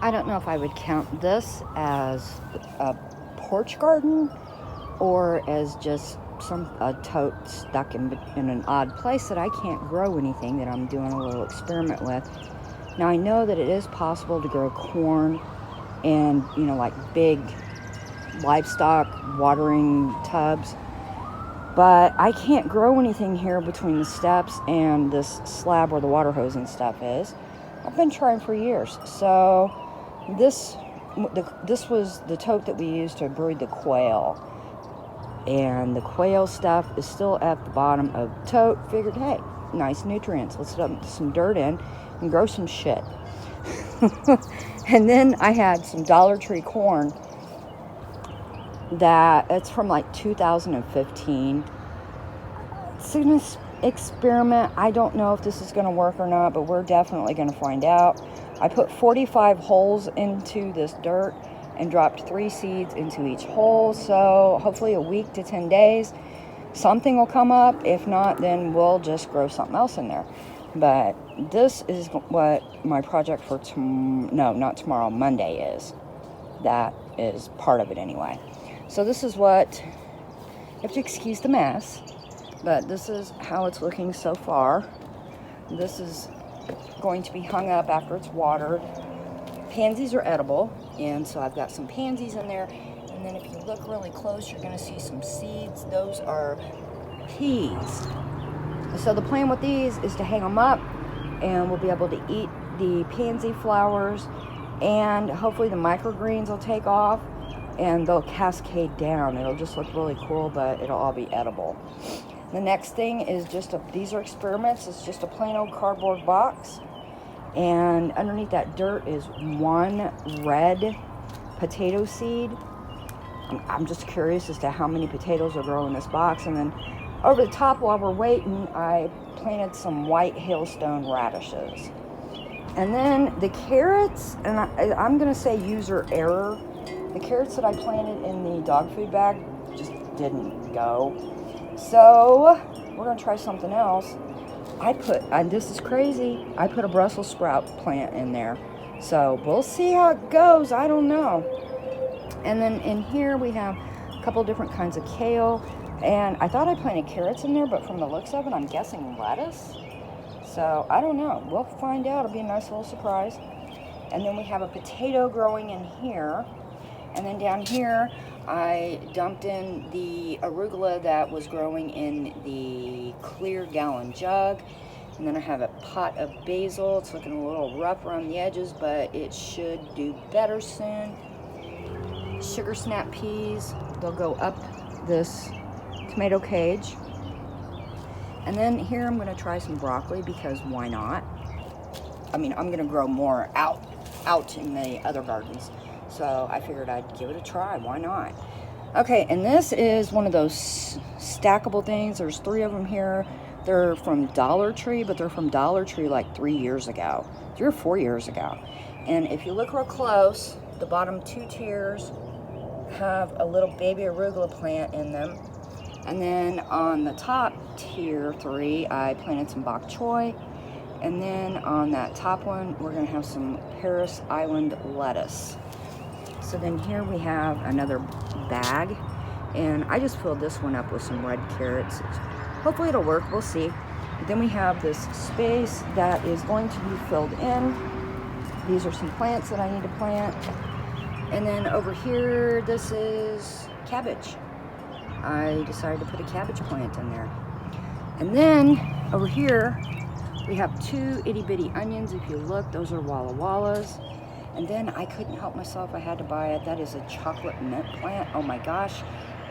I don't know if I would count this as a porch garden or as just a tote stuck in an odd place that I can't grow anything, that I'm doing a little experiment with. Now I know that it is possible to grow corn in, like big livestock watering tubs, but I can't grow anything here between the steps and this slab where the water hose and stuff is. I've been trying for years. So this was the tote that we used to breed the quail. And the quail stuff is still at the bottom of the tote. Figured, hey, nice nutrients. Let's dump some dirt in and grow some shit. And then I had some Dollar Tree corn it's from like 2015. It's an experiment. I don't know if this is going to work or not, but we're definitely going to find out. I put 45 holes into this dirt and dropped 3 seeds into each hole. So hopefully a week to 10 days, something will come up. If not, then we'll just grow something else in there. But this is what my project for not tomorrow, Monday is. That is part of it anyway. So this is what, you have to excuse the mess, but this is how it's looking so far. This is going to be hung up after it's watered. Pansies are edible, and so I've got some pansies in there. And then if you look really close, you're going to see some seeds. Those are peas. So the plan with these is to hang them up, and we'll be able to eat the pansy flowers, and hopefully the microgreens will take off and they'll cascade down. It'll just look really cool, but it'll all be edible. The next thing is these are experiments. It's just a plain old cardboard box, and underneath that dirt is 1 red potato seed. I'm just curious as to how many potatoes will grow in this box. And then over the top, while we're waiting, I planted some white hailstone radishes. And then the carrots, and I'm going to say user error, the carrots that I planted in the dog food bag just didn't go. So we're going to try something else. And this is crazy, I put a Brussels sprout plant in there. So we'll see how it goes. I don't know. And then in here we have a couple different kinds of kale. And I thought I planted carrots in there, but from the looks of it, I'm guessing lettuce. So I don't know. We'll find out. It'll be a nice little surprise. And then we have a potato growing in here. And then down here, I dumped in the arugula that was growing in the clear gallon jug. And then I have a pot of basil. It's looking a little rough around the edges, but it should do better soon. Sugar snap peas, they'll go up this tomato cage. And then here I'm going to try some broccoli, because why not? I mean, I'm going to grow more out in the other gardens. So I figured I'd give it a try. Why not? Okay, and this is one of those stackable things. There's 3 of them here. They're from Dollar Tree, but they're from Dollar Tree like 3 years ago, 3 or 4 years ago. And if you look real close, the bottom 2 tiers have a little baby arugula plant in them. And then on the top tier 3, I planted some bok choy. And then on that top one, we're going to have some Paris Island lettuce. So then here we have another bag, and I just filled this one up with some red carrots. Hopefully it'll work, we'll see. Then we have this space that is going to be filled in. These are some plants that I need to plant. And then over here, this is cabbage. I decided to put a cabbage plant in there. And then over here, we have 2 itty bitty onions. If you look, those are Walla Wallas. And then I couldn't help myself, I had to buy it. That is a chocolate mint plant. Oh my gosh,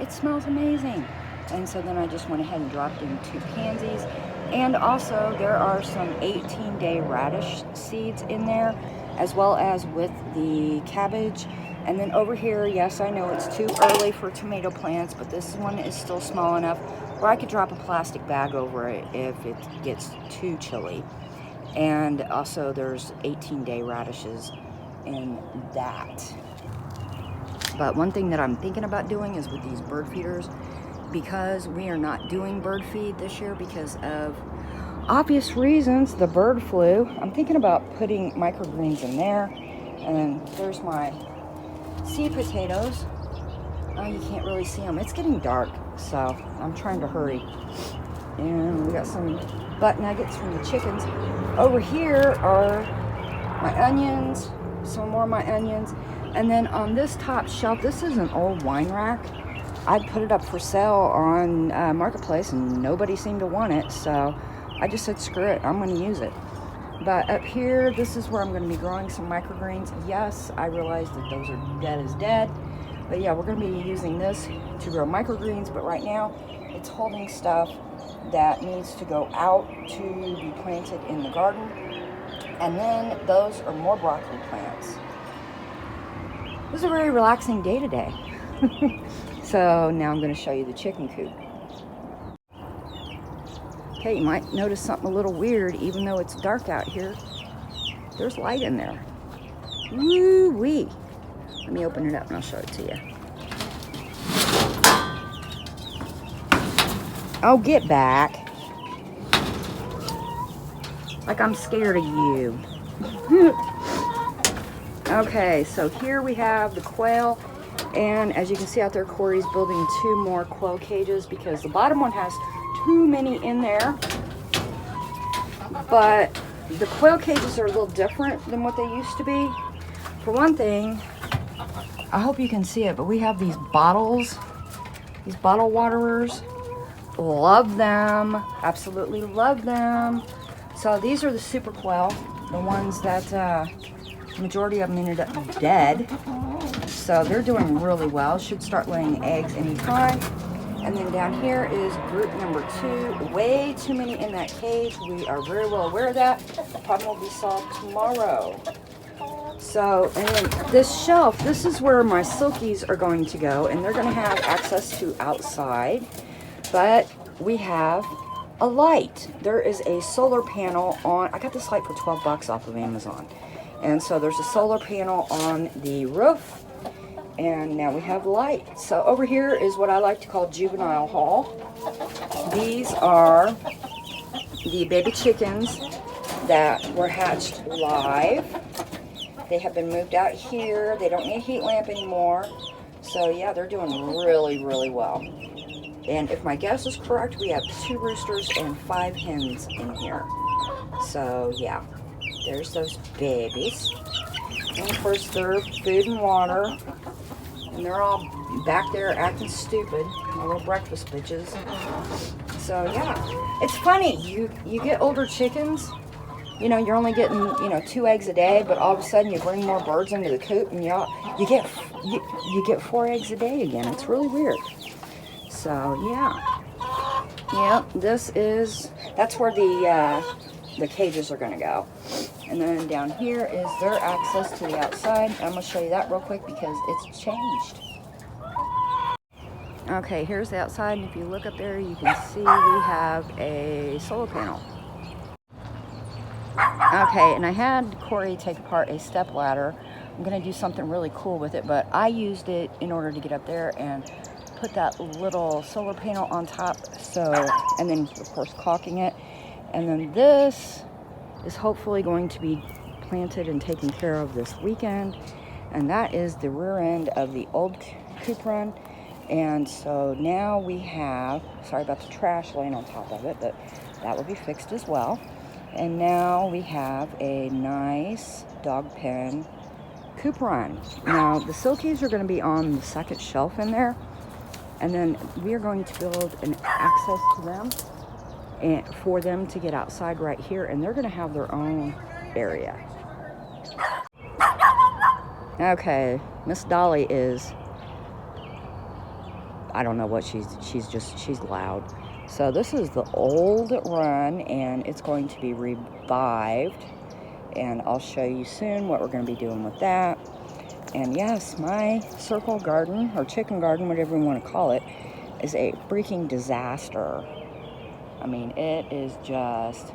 it smells amazing. And so then I just went ahead and dropped in 2 pansies. And also there are some 18-day radish seeds in there, as well as with the cabbage. And then over here, yes, I know it's too early for tomato plants, but this one is still small enough where I could drop a plastic bag over it if it gets too chilly. And also there's 18-day radishes in that. But one thing that I'm thinking about doing is with these bird feeders, because we are not doing bird feed this year because of obvious reasons, the bird flu. I'm thinking about putting microgreens in there And then there's my seed potatoes. Oh, you can't really see them. It's getting dark, so I'm trying to hurry. And we got some butt nuggets from the chickens. Over here are my onions, some more of my onions. And then on this top shelf, this is an old wine rack. I put it up for sale on Marketplace and nobody seemed to want it, so I just said screw it, I'm going to use it. But up here, this is where I'm going to be growing some microgreens. Yes, I realize that those are dead as dead, but yeah, we're going to be using this to grow microgreens. But right now it's holding stuff that needs to go out to be planted in the garden, and then those are more broccoli plants. It was a very relaxing day today. So now I'm going to show you the chicken coop. Okay, you might notice something a little weird. Even though it's dark out here, there's light in there. Woo-wee. Let me open it up and I'll show it to you. Oh, get back. Like I'm scared of you. Okay, so here we have the quail. And as you can see out there, Corey's building 2 more quail cages because the bottom one has too many in there. But the quail cages are a little different than what they used to be. For one thing, I hope you can see it, but we have these bottles, these bottle waterers. Love them, absolutely love them. So these are the super quail, the ones that the majority of them ended up dead. So they're doing really well. Should start laying eggs anytime. And then down here is group number 2. Way too many in that cage. We are very well aware of that. The problem will be solved tomorrow. So, and then this shelf, this is where my silkies are going to go, and they're going to have access to outside. But we have a light. There is a solar panel on. I got this light for 12 bucks off of Amazon. And so there's a solar panel on the roof. And now we have light. So over here is what I like to call juvenile hall. These are the baby chickens that were hatched live. They have been moved out here. They don't need a heat lamp anymore. So yeah, they're doing really, really well. And if my guess is correct, we have 2 roosters and 5 hens in here. So yeah, there's those babies. And of course, they're food and water. And they're all back there acting stupid, my little breakfast bitches. So yeah, it's funny. You get older chickens. You know, you're only getting 2 eggs a day, but all of a sudden you bring more birds into the coop, and you get 4 eggs a day again. It's really weird. So yeah, that's where the cages are going to go. And then down here is their access to the outside. I'm going to show you that real quick because it's changed. Okay, here's the outside, and if you look up there, you can see we have a solar panel. Okay, and I had Corey take apart a step ladder. I'm going to do something really cool with it, but I used it in order to get up there and put that little solar panel on top. So, and then of course caulking it. And then this is hopefully going to be planted and taken care of this weekend. And that is the rear end of the old coop run. And so now we have, sorry about the trash laying on top of it, but that will be fixed as well. And now we have a nice dog pen coop run. Now the silkies are going to be on the second shelf in there. And then we are going to build an access to them and for them to get outside right here, and they're going to have their own area. Okay, Miss Dolly is, I don't know what she's loud. So this is the old run, and it's going to be revived, and I'll show you soon what we're going to be doing with that. And yes, my circle garden, or chicken garden, whatever you want to call it, is a freaking disaster. I mean, it is just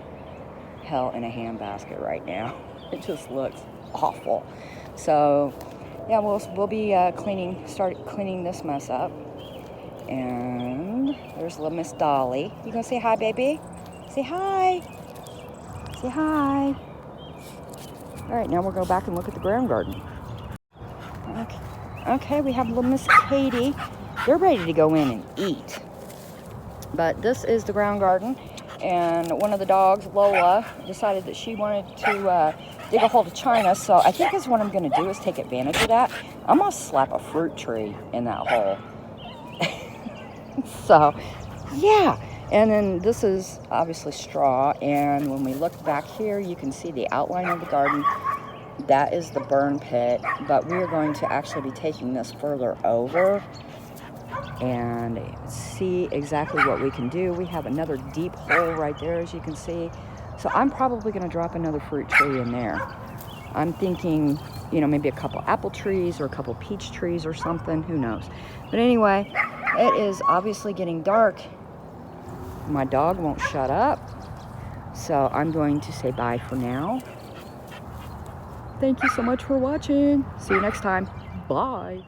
hell in a handbasket right now. It just looks awful. So, yeah, we'll be start cleaning this mess up. And there's little Miss Dolly. You gonna say hi, baby? Say hi. Say hi. All right, now we'll go back and look at the ground garden. Okay, we have little Miss Katie. They're ready to go in and eat. But this is the ground garden, and one of the dogs, Lola, decided that she wanted to dig a hole to China. So I think that's what I'm going to do, is take advantage of that. I'm going to slap a fruit tree in that hole. So, yeah. And then this is obviously straw, and when we look back here, you can see the outline of the garden. That is the burn pit, but we are going to actually be taking this further over and see exactly what we can do. We have another deep hole right there, as you can see. So I'm probably going to drop another fruit tree in there. I'm thinking, you know, maybe a couple apple trees or a couple peach trees or something, who knows. But anyway, it is obviously getting dark. My dog won't shut up, so I'm going to say bye for now. Thank you so much for watching. See you next time. Bye.